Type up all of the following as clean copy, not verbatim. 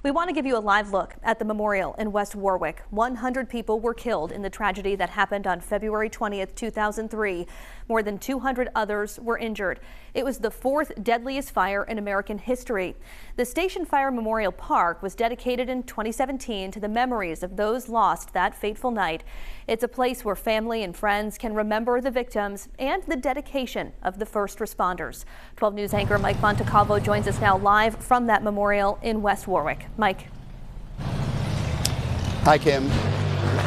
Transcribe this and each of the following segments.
We want to give you a live look at the memorial in West Warwick. 100 people were killed in the tragedy that happened on February 20th, 2003. More than 200 others were injured. It was the fourth deadliest fire in American history. The Station Fire Memorial Park was dedicated in 2017 to the memories of those lost that fateful night. It's a place where family and friends can remember the victims and the dedication of the first responders. 12 News anchor Mike Montecalvo joins us now live from that memorial in West Warwick. Mike. Hi, Kim.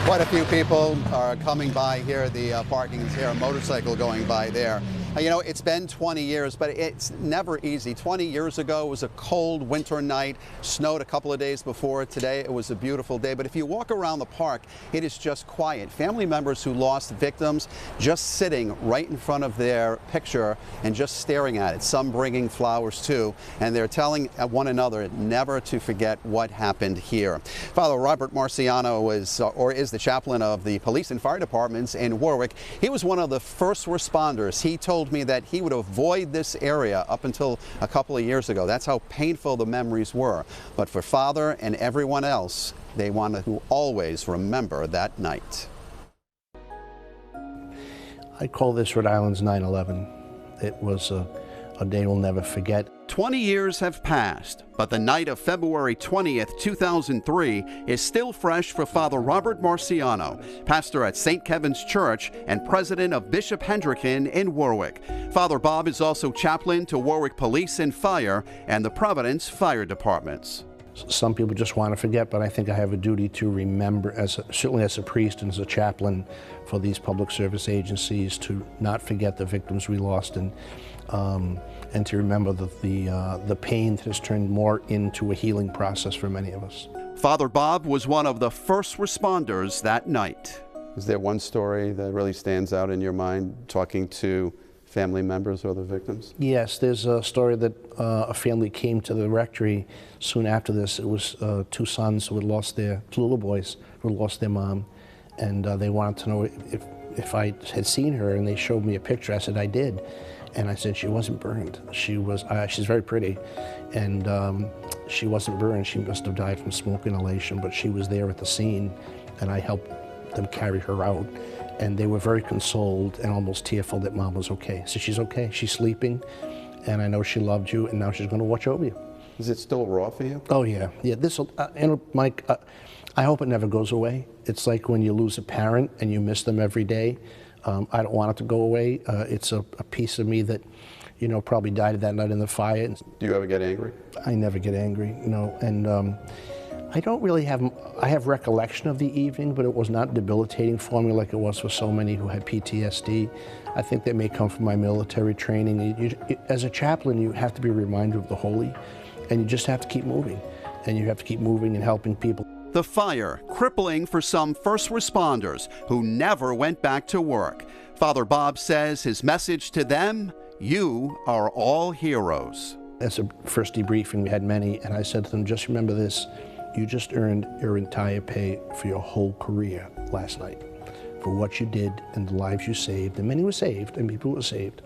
Quite a few people are coming by here. The parking is here, a motorcycle going by there. You know, it's been 20 years, but it's never easy. 20 years ago, it was a cold winter night, snowed a couple of days before. Today, it was a beautiful day. But if you walk around the park, it is just quiet. Family members who lost victims just sitting right in front of their picture and just staring at it. Some bringing flowers too, and they're telling one another never to forget what happened here. Father Robert Marciano is the chaplain of the police and fire departments in Warwick. He was one of the first responders. He told me that he would avoid this area up until a couple of years ago. That's how painful the memories were. But for Father and everyone else, they want to always remember that night. I call this Rhode Island's 9/11. It was a day we'll never forget. 20 years have passed, but the night of February 20th, 2003 is still fresh for Father Robert Marciano, pastor at St. Kevin's Church and president of Bishop Hendricken in Warwick. Father Bob is also chaplain to Warwick Police and Fire and the Providence Fire Departments. Some people just want to forget, but I think I have a duty to remember, certainly as a priest and as a chaplain for these public service agencies, to not forget the victims we lost and to remember the pain that has turned more into a healing process for many of us. Father Bob was one of the first responders that night. Is there one story that really stands out in your mind, talking to family members or the victims? Yes, there's a story that a family came to the rectory soon after this. It was two sons who had lost two little boys who had lost their mom, and they wanted to know if I had seen her, and they showed me a picture. I said I did, and I said she wasn't burned. She's very pretty, and she wasn't burned. She must have died from smoke inhalation, but she was there at the scene, and I helped them carry her out. And they were very consoled and almost tearful that Mom was okay. So she's okay, she's sleeping, and I know she loved you, and now she's gonna watch over you. Is it still raw for you? Oh yeah, this'll, Mike, I hope it never goes away. It's like when you lose a parent and you miss them every day. I don't want it to go away. It's a piece of me that, you know, probably died that night in the fire. Do you ever get angry? I never get angry, no, and I don't really I have recollection of the evening, but it was not debilitating for me like it was for so many who had PTSD. I think that may come from my military training. As a chaplain, you have to be reminded of the holy, and you just have to keep moving, and you have to keep moving and helping people. The fire, crippling for some first responders who never went back to work. Father Bob says his message to them, you are all heroes. As a first debriefing, we had many, and I said to them, just remember this, you just earned your entire pay for your whole career last night, for what you did and the lives you saved, and many were saved, and people were saved.